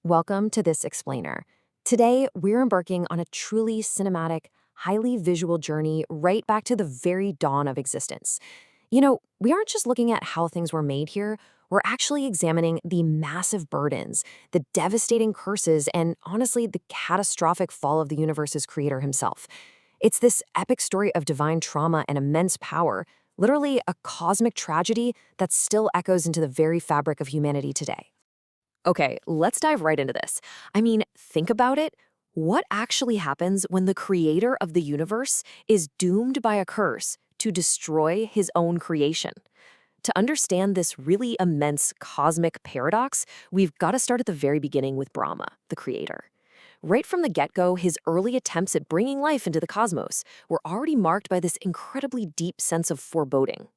Welcome to this explainer. Today, we're embarking on a truly cinematic, highly visual journey right back to the very dawn of existence. We aren't just looking at how things were made here, we're actually examining the massive burdens, the devastating curses, and honestly, the catastrophic fall of the universe's creator himself. It's this epic story of divine trauma and immense power, literally a cosmic tragedy that still echoes into the very fabric of humanity today. Okay, let's dive right into this. Think about it. What actually happens when the creator of the universe is doomed by a curse to destroy his own creation? To understand this really immense cosmic paradox, we've got to start at the very beginning with Brahma, the creator. Right from the get-go, his early attempts at bringing life into the cosmos were already marked by this incredibly deep sense of foreboding.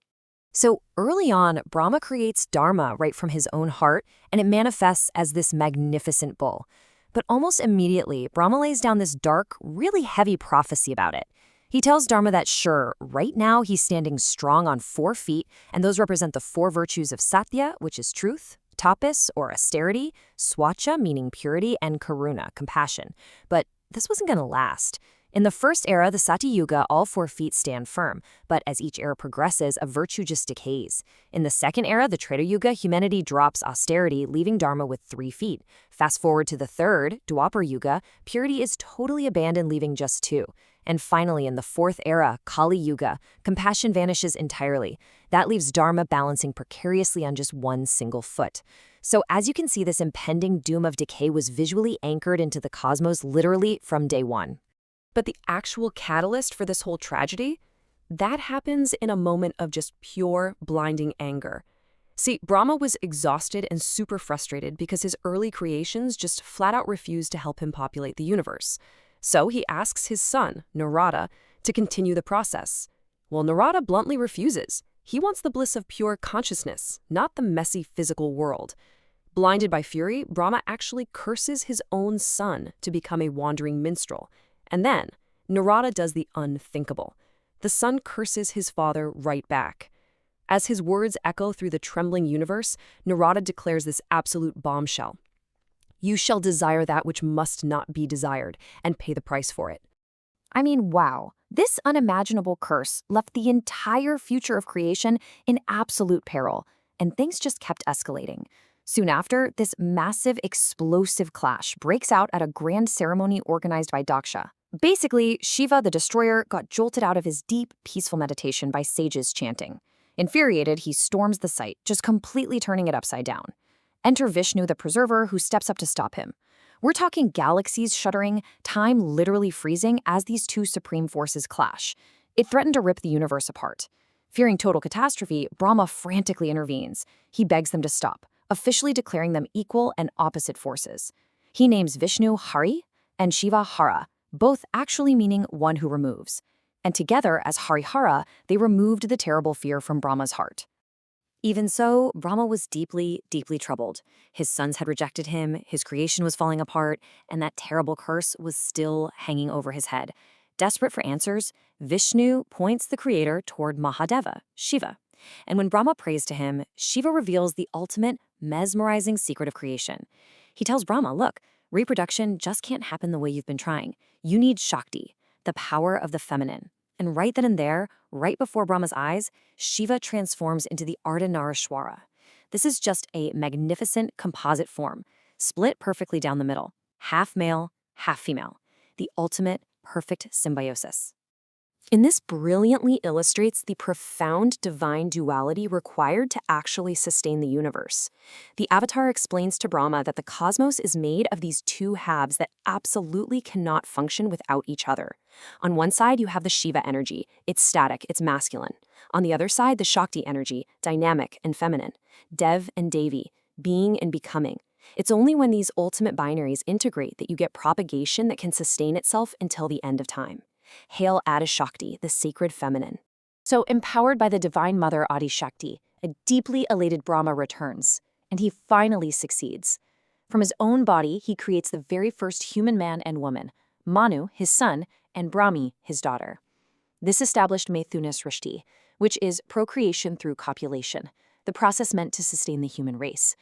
So early on, Brahma creates Dharma right from his own heart, and it manifests as this magnificent bull. But almost immediately, Brahma lays down this dark, really heavy prophecy about it. He tells Dharma that sure, right now he's standing strong on 4 feet, and those represent the 4 virtues of Satya, which is truth, Tapas, or austerity, Swacha, meaning purity, and Karuna, compassion. But this wasn't going to last. In the first era, the Satya Yuga, all 4 feet stand firm, but as each era progresses, a virtue just decays. In the second era, the Treta Yuga, humanity drops austerity, leaving Dharma with 3 feet. Fast forward to the third, Dwapar Yuga, purity is totally abandoned, leaving just 2. And finally, in the fourth era, Kali Yuga, compassion vanishes entirely. That leaves Dharma balancing precariously on just 1 single foot. So as you can see, this impending doom of decay was visually anchored into the cosmos literally from day one. But the actual catalyst for this whole tragedy? That happens in a moment of just pure, blinding anger. See, Brahma was exhausted and super frustrated because his early creations just flat out refused to help him populate the universe. So he asks his son, Narada, to continue the process. Well, Narada bluntly refuses. He wants the bliss of pure consciousness, not the messy physical world. Blinded by fury, Brahma actually curses his own son to become a wandering minstrel. And then, Narada does the unthinkable. The son curses his father right back. As his words echo through the trembling universe, Narada declares this absolute bombshell. You shall desire that which must not be desired, and pay the price for it. Wow. This unimaginable curse left the entire future of creation in absolute peril, and things just kept escalating. Soon after, this massive, explosive clash breaks out at a grand ceremony organized by Daksha. Basically, Shiva, the destroyer, got jolted out of his deep, peaceful meditation by sages chanting. Infuriated, he storms the site, just completely turning it upside down. Enter Vishnu, the preserver, who steps up to stop him. We're talking galaxies shuddering, time literally freezing as these two supreme forces clash. It threatened to rip the universe apart. Fearing total catastrophe, Brahma frantically intervenes. He begs them to stop, officially declaring them equal and opposite forces. He names Vishnu Hari and Shiva Hara, both actually meaning one who removes. And together, as Harihara, they removed the terrible fear from Brahma's heart. Even so, Brahma was deeply, deeply troubled. His sons had rejected him, his creation was falling apart, and that terrible curse was still hanging over his head. Desperate for answers, Vishnu points the creator toward Mahadeva, Shiva. And when Brahma prays to him, Shiva reveals the ultimate, mesmerizing secret of creation. He tells Brahma, look, reproduction just can't happen the way you've been trying. You need Shakti, the power of the feminine. And right then and there, right before Brahma's eyes, Shiva transforms into the Ardhanarishwara. This is just a magnificent composite form, split perfectly down the middle, half male, half female, the ultimate perfect symbiosis. And this brilliantly illustrates the profound divine duality required to actually sustain the universe. The Avatar explains to Brahma that the cosmos is made of these 2 halves that absolutely cannot function without each other. On one side, you have the Shiva energy. It's static, it's masculine. On the other side, the Shakti energy, dynamic and feminine. Dev and Devi, being and becoming. It's only when these ultimate binaries integrate that you get propagation that can sustain itself until the end of time. Hail Adishakti, the sacred feminine. So, empowered by the divine mother Adishakti, a deeply elated Brahma returns, and he finally succeeds. From his own body, he creates the very first human man and woman, Manu, his son, and Brahmi, his daughter. This established Maithuna Srishti, which is procreation through copulation, the process meant to sustain the human race.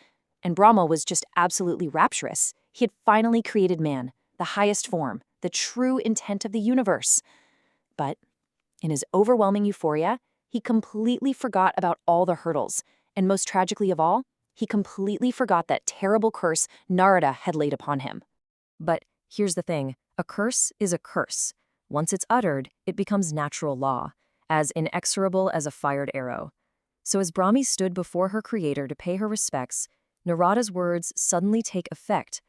And Brahma was just absolutely rapturous. He had finally created man, the highest form, the true intent of the universe. But in his overwhelming euphoria, he completely forgot about all the hurdles, and most tragically of all, he completely forgot that terrible curse Narada had laid upon him. But here's the thing, a curse is a curse. Once it's uttered, it becomes natural law, as inexorable as a fired arrow. So as Brahmi stood before her creator to pay her respects, Narada's words suddenly take effect.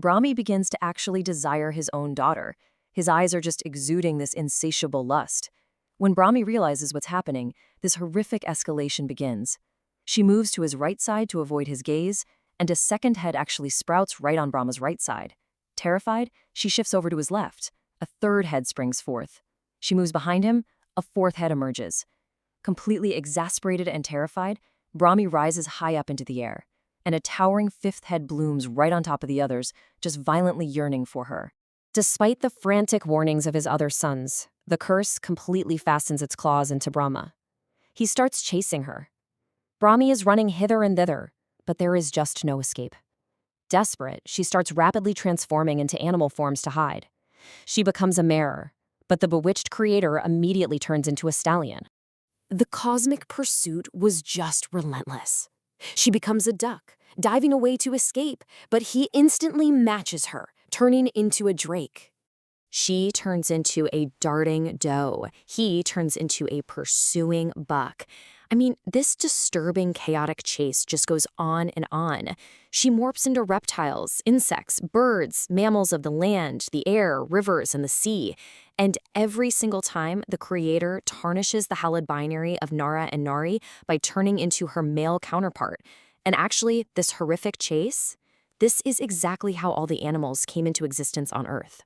Brahmi begins to actually desire his own daughter. His eyes are just exuding this insatiable lust. When Brahmi realizes what's happening, this horrific escalation begins. She moves to his right side to avoid his gaze, and a second head actually sprouts right on Brahma's right side. Terrified, she shifts over to his left. A third head springs forth. She moves behind him, a fourth head emerges. Completely exasperated and terrified, Brahmi rises high up into the air, and a towering fifth head blooms right on top of the others, just violently yearning for her. Despite the frantic warnings of his other sons, the curse completely fastens its claws into Brahma. He starts chasing her. Brahmi is running hither and thither, but there is just no escape. Desperate, she starts rapidly transforming into animal forms to hide. She becomes a mare, but the bewitched creator immediately turns into a stallion. The cosmic pursuit was just relentless. She becomes a duck, diving away to escape, but he instantly matches her, turning into a drake. She turns into a darting doe. He turns into a pursuing buck. I mean, this disturbing, chaotic chase just goes on and on. She morphs into reptiles, insects, birds, mammals of the land, the air, rivers, and the sea. And every single time, the creator tarnishes the hallowed binary of Nara and Nari by turning into her male counterpart. And actually, this horrific chase, this is exactly how all the animals came into existence on Earth.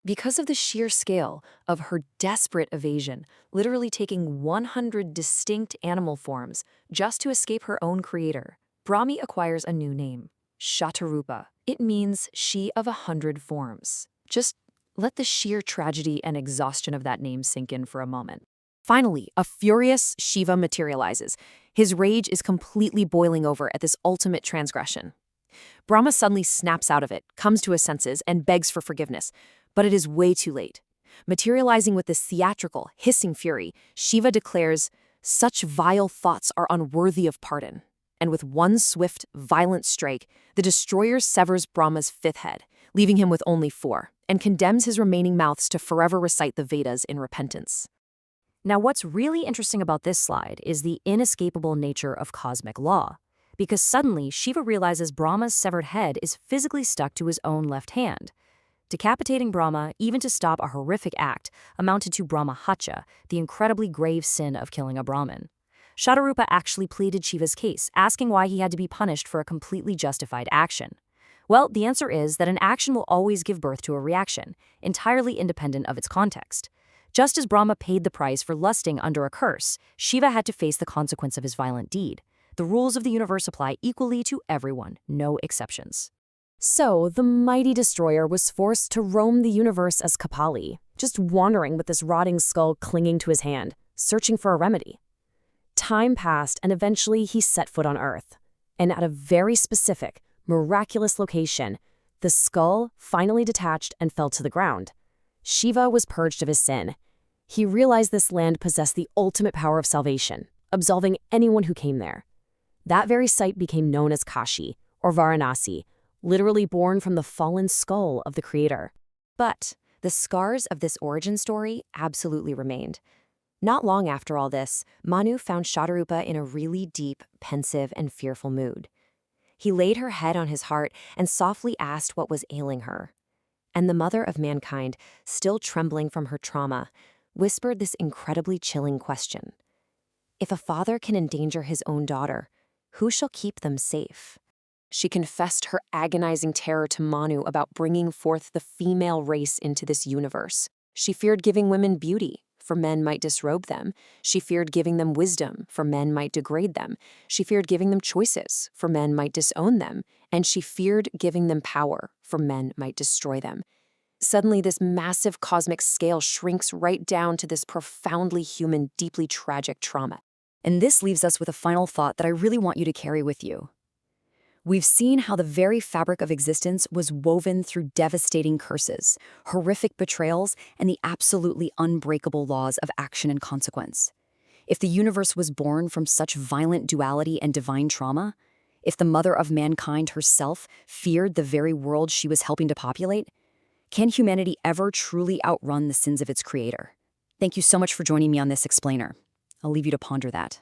Because of the sheer scale of her desperate evasion, literally taking 100 distinct animal forms just to escape her own creator, Brahmi acquires a new name, Shatarupa. It means she of 100 forms. Just let the sheer tragedy and exhaustion of that name sink in for a moment. Finally, a furious Shiva materializes. His rage is completely boiling over at this ultimate transgression. Brahma suddenly snaps out of it, comes to his senses, and begs for forgiveness. But it is way too late. Materializing with this theatrical, hissing fury, Shiva declares, "Such vile thoughts are unworthy of pardon." And with one swift, violent strike, the destroyer severs Brahma's fifth head, leaving him with only 4, and condemns his remaining mouths to forever recite the Vedas in repentance. Now, what's really interesting about this slide is the inescapable nature of cosmic law, because suddenly Shiva realizes Brahma's severed head is physically stuck to his own left hand. Decapitating Brahma, even to stop a horrific act, amounted to Brahmahatya, the incredibly grave sin of killing a Brahmin. Shatarupa actually pleaded Shiva's case, asking why he had to be punished for a completely justified action. Well, the answer is that an action will always give birth to a reaction, entirely independent of its context. Just as Brahma paid the price for lusting under a curse, Shiva had to face the consequence of his violent deed. The rules of the universe apply equally to everyone, no exceptions. So, the mighty destroyer was forced to roam the universe as Kapali, just wandering with this rotting skull clinging to his hand, searching for a remedy. Time passed, and eventually he set foot on Earth. And at a very specific, miraculous location, the skull finally detached and fell to the ground. Shiva was purged of his sin. He realized this land possessed the ultimate power of salvation, absolving anyone who came there. That very site became known as Kashi, or Varanasi, literally born from the fallen skull of the creator. But the scars of this origin story absolutely remained. Not long after all this, Manu found Shatarupa in a really deep, pensive, and fearful mood. He laid her head on his heart and softly asked what was ailing her. And the mother of mankind, still trembling from her trauma, whispered this incredibly chilling question. If a father can endanger his own daughter, who shall keep them safe? She confessed her agonizing terror to Manu about bringing forth the female race into this universe. She feared giving women beauty, for men might disrobe them. She feared giving them wisdom, for men might degrade them. She feared giving them choices, for men might disown them. And she feared giving them power, for men might destroy them. Suddenly, this massive cosmic scale shrinks right down to this profoundly human, deeply tragic trauma. And this leaves us with a final thought that I really want you to carry with you. We've seen how the very fabric of existence was woven through devastating curses, horrific betrayals, and the absolutely unbreakable laws of action and consequence. If the universe was born from such violent duality and divine trauma, if the mother of mankind herself feared the very world she was helping to populate, can humanity ever truly outrun the sins of its creator? Thank you so much for joining me on this explainer. I'll leave you to ponder that.